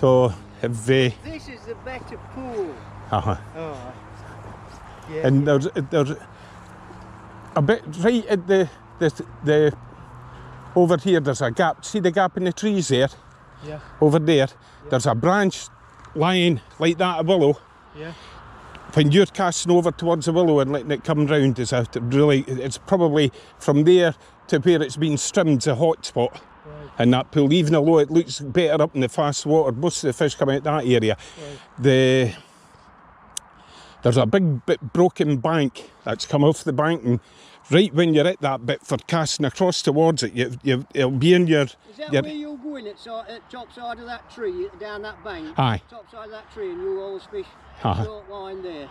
So if this is the better pool. uh-huh. Oh, yeah. And there's a bit right at the over here. There's a gap. See the gap in the trees there? Yeah. Over there. Yeah. There's a branch lying like that, a willow. Yeah. When you're casting over towards the willow and letting it come round, it's probably from there to where it's been strimmed, a hotspot. Right. And that pool, even though it looks better up in the fast water, most of the fish come out that area. Right. There's a big broken bank that's come off the bank, and right when you're at that bit for casting across towards it, it'll be in your... Is that where you're going at top side of that tree, down that bank? Aye. Top side of that tree, and you always fish short line there?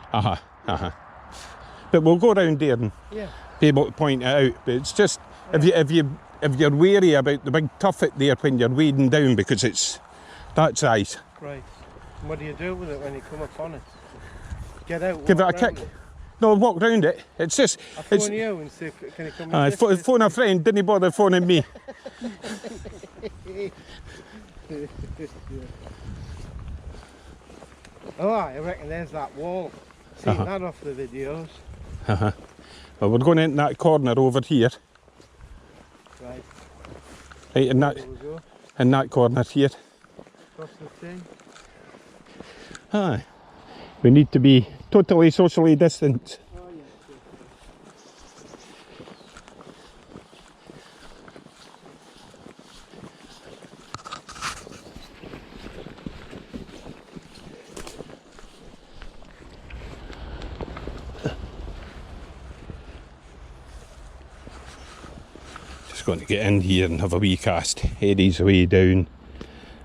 But we'll go around there and be able to point it out. But it's just, if you're wary about the big tuffet there when you're wading down, because that's ice. Right. And what do you do with it when you come upon it? Get out. Give it a kick. No, walk round it. It's just... I'll phone you and see if can you come in. Phone a friend, didn't bother phoning me. Oh, I reckon there's that wall. Seen that off the videos. Well, we're going in that corner over here. Right. Right, in that corner here. Across the thing. Aye. We need to be totally socially distant. Oh, yeah. Just going to get in here and have a wee cast. Eddie's way down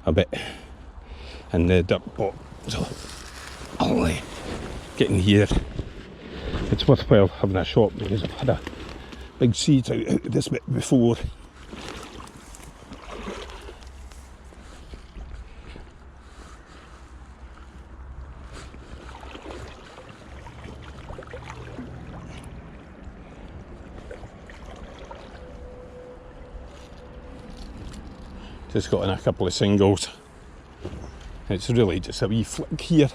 a bit in the dirt pot. So I'll get in here. It's worthwhile having a shot because I've had a big seat out this bit before. Just got in a couple of singles. It's really just a wee flick here.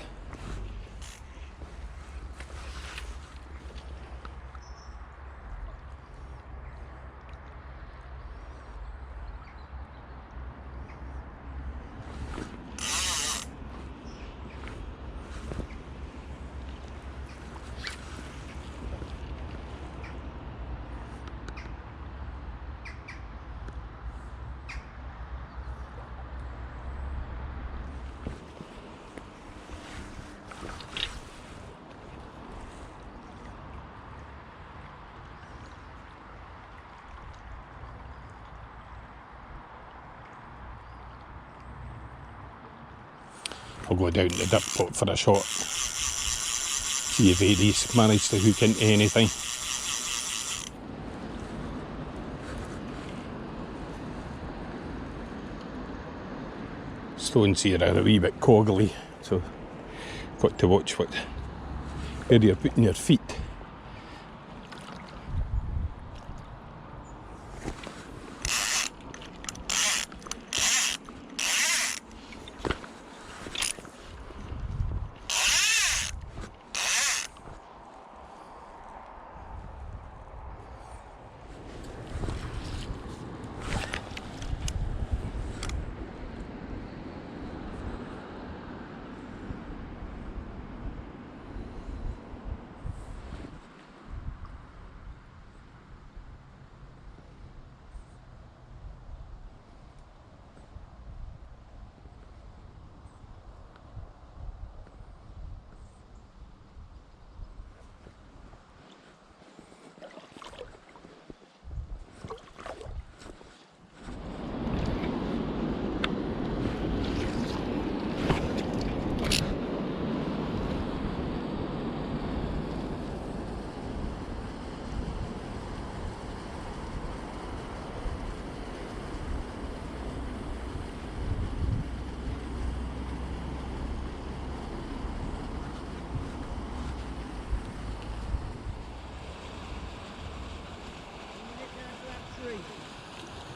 I'll go down the dip pot for a shot. See if Eddie's managed to hook into anything. Stones here are a wee bit coggly, so got to watch where you're putting your feet.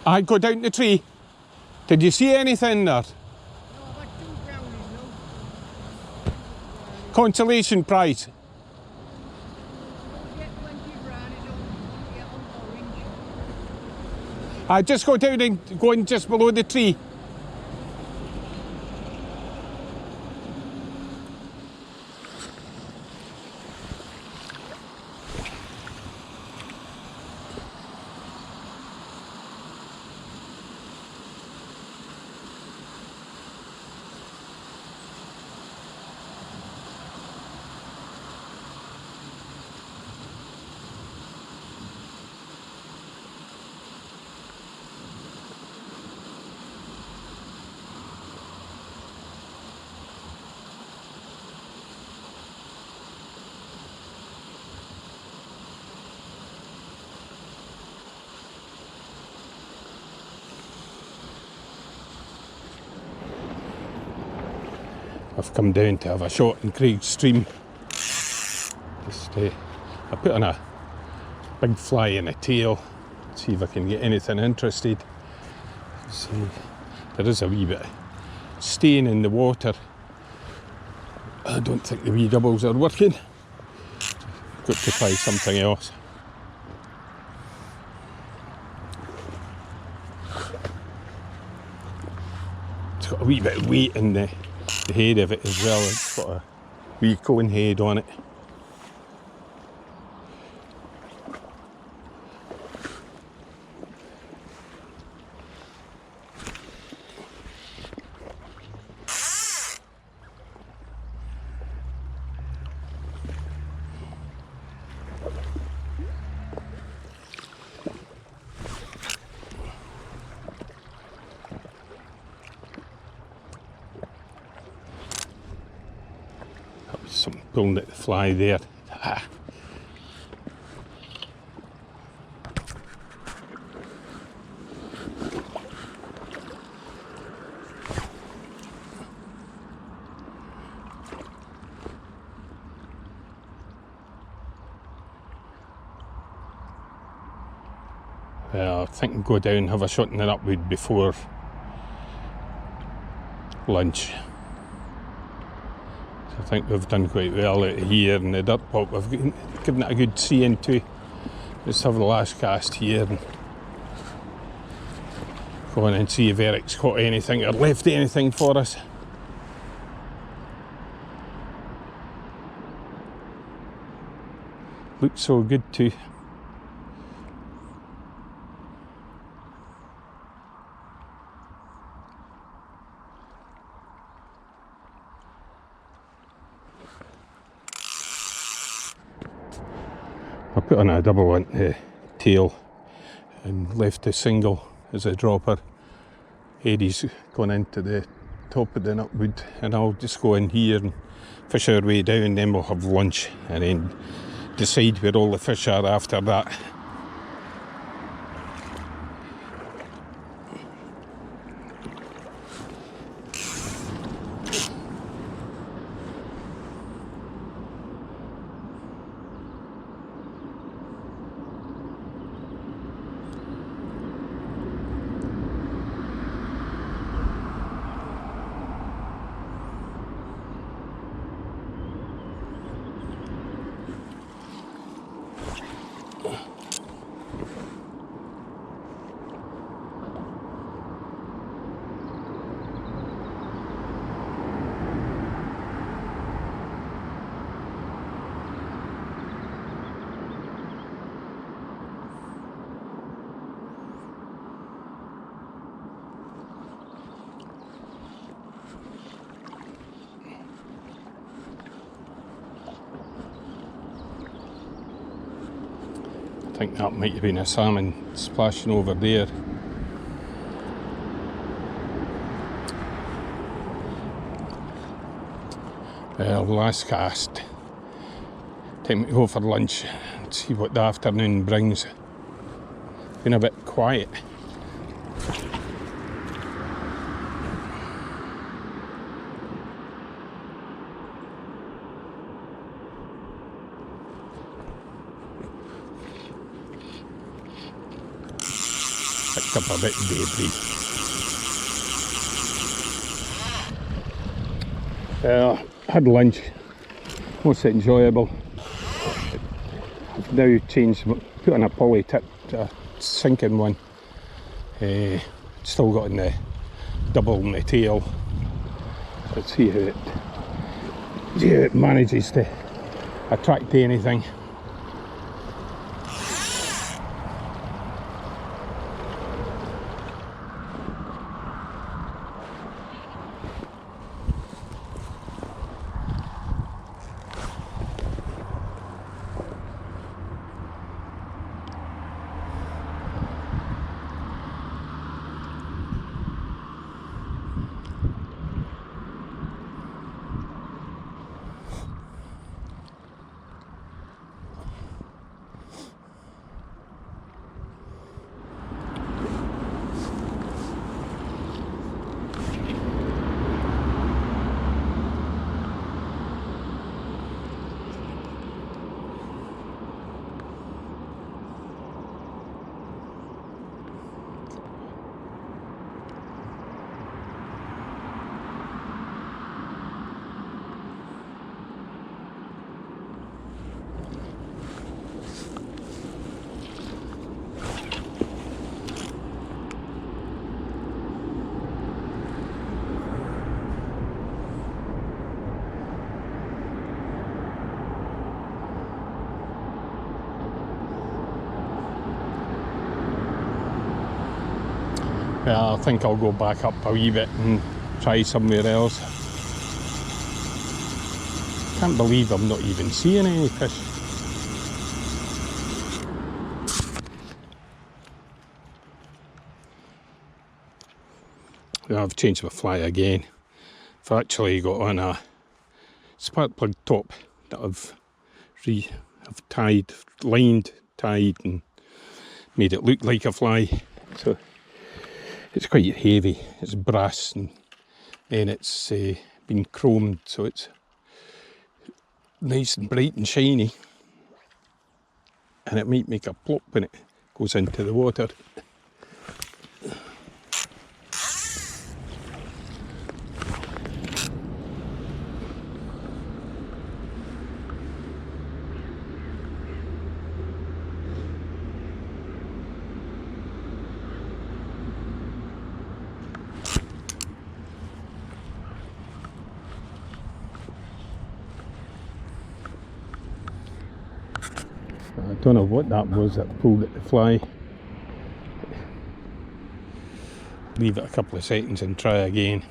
I go down the tree. Did you see anything there? No, I've had 2 Consolation prize. I just go down and go in just below the tree. I've come down to have a shot in Craig's stream. I put on a big fly in a tail, see if I can get anything interested. See, there is a wee bit stain in the water. I don't think the wee doubles are working. Got to try something else. It's got a wee bit of weight in the head of it as well. It's got a wee cone head on it. Something pulling at the fly there. Well, I think I'll go down and have a shot in the upwood before lunch. I think we've done quite well out here in the dirt pot. We've given it a good see into. Let's have the last cast here and go on and see if Eric's caught anything or left anything for us. Looks so good too. I put on a double on the tail and left a single as a dropper. Eddie's gone into the top of the nutwood and I'll just go in here and fish our way down, then we'll have lunch and then decide where all the fish are after that. I think that might have been a salmon splashing over there. Well, last cast. Time to go for lunch and see what the afternoon brings. Been a bit quiet. Picked up a bit of debris. Well, had lunch most enjoyable. I've now changed, put on a poly tip, a sinking one. Still got in the double in the tail. Let's see how it manages to attract anything. Yeah, I think I'll go back up a wee bit and try somewhere else. Can't believe I'm not even seeing any fish. Yeah, I've changed my fly again. I've actually got on a spark plug top that I've tied, lined, tied and made it look like a fly. So it's quite heavy, it's brass and then it's been chromed, so it's nice and bright and shiny, and it might make a plop when it goes into the water. I don't know what that was that pulled at the fly. Leave it a couple of seconds and try again.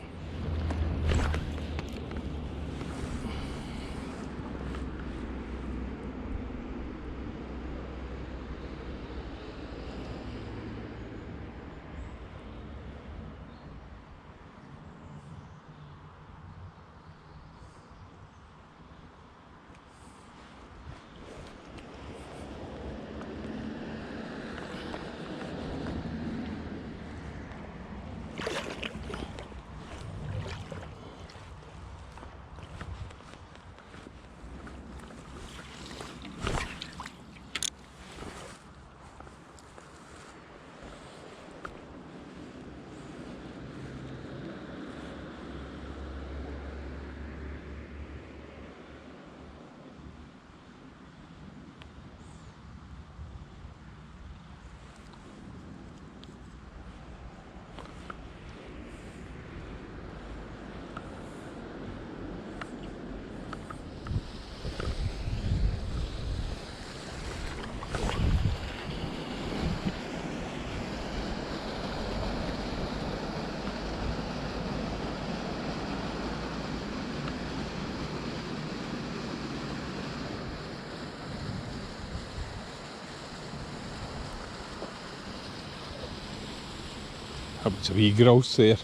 That was a wee grouse there.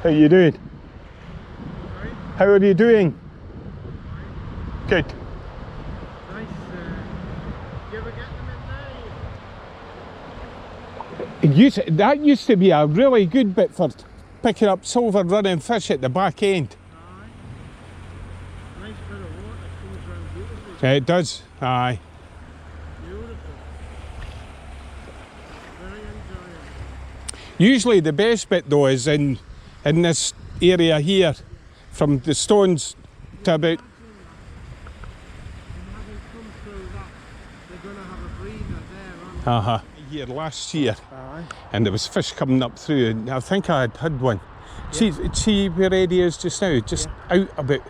How are you doing? Sorry? How are you doing? Good. Nice. You ever get them in there? That used to be a really good bit for picking up silver running fish at the back end. Aye. Nice bit of water. It does, aye. Beautiful. Very enjoyable. Usually the best bit though is in this area here, from the stones to about. Having come through that, they're going to have a breather there, aren't they? Here last year, Aye. and there was fish coming up through, and I think I had one. See where Eddie is just now, just out about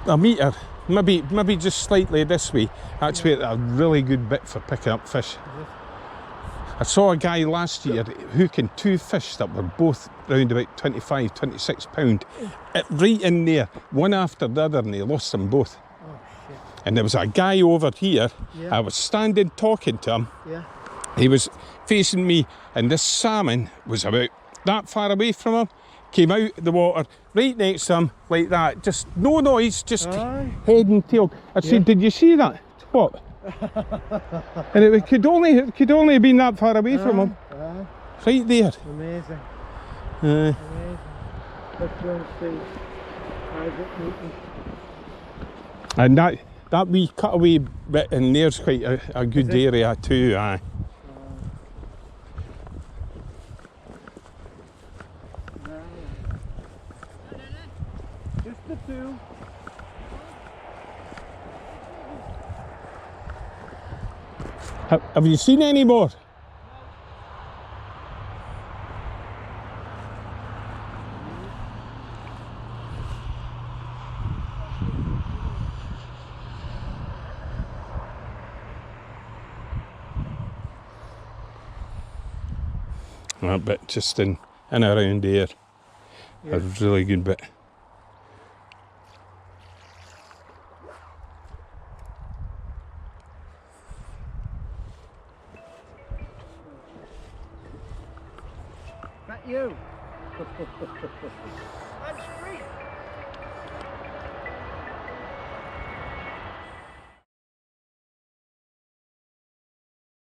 a metre, maybe just slightly this way. That's where a really good bit for picking up fish. I saw a guy last year hooking 2 fish that were both round about 25, 26 pound, right in there, one after the other, and he lost them both. Oh, shit. And there was a guy over here, Yeah. I was standing talking to him, Yeah. he was facing me, and this salmon was about that far away from him, came out of the water, right next to him, like that, just no noise, just Aye. head and tail. I said, did you see that? What? And it could only have been that far away from him, Aye. right there. Amazing. Uh, Amazing. Let's go and see Isaac Newton. and that wee cutaway bit in there's quite a good area too, aye. Just the two. Have you seen any more? A bit just in and around here. A really good bit. That you? I'm straight.